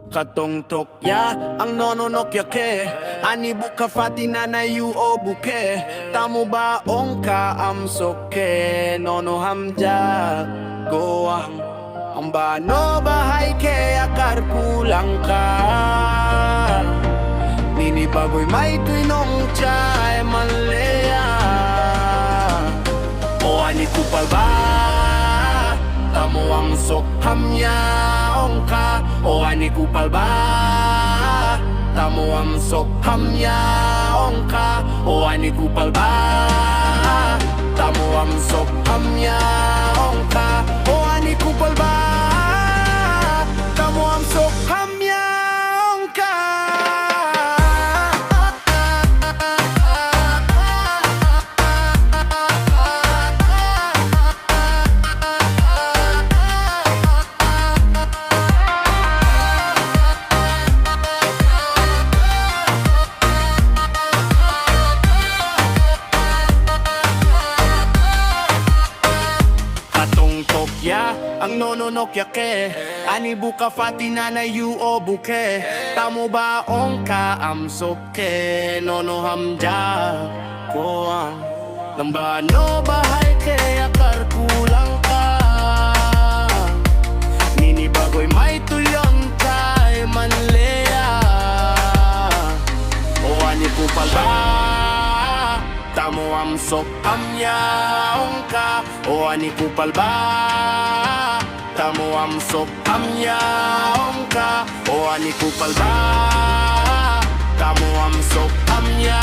Katong tokya ang nononok yake ani buka fatina na yu o buke tamu ba ongka am soke nono hamja goang ang bano bahay ke akar pulang ka nini bagoy may tuinong chay manlea o ani kupal ba tamu ang sok hamnya ongka o ani kupal ba tamu ang sok hamnya ongka o ani kupal ba tamu ang sok hamnya ongka o ani kupal ba tamu ang sok hamnya ongka ang nononok yake ani buka fatina na yu o buke tamu ba ongka am soke nono hamja koang lambano bahay ke akar kulang ka nini bagoy may tuyon kay manlea o ani kupal ba tamu am sok amya ongka o ani kupal ba tamu am sok amya ongka o ani kupal ba tamu am sok amya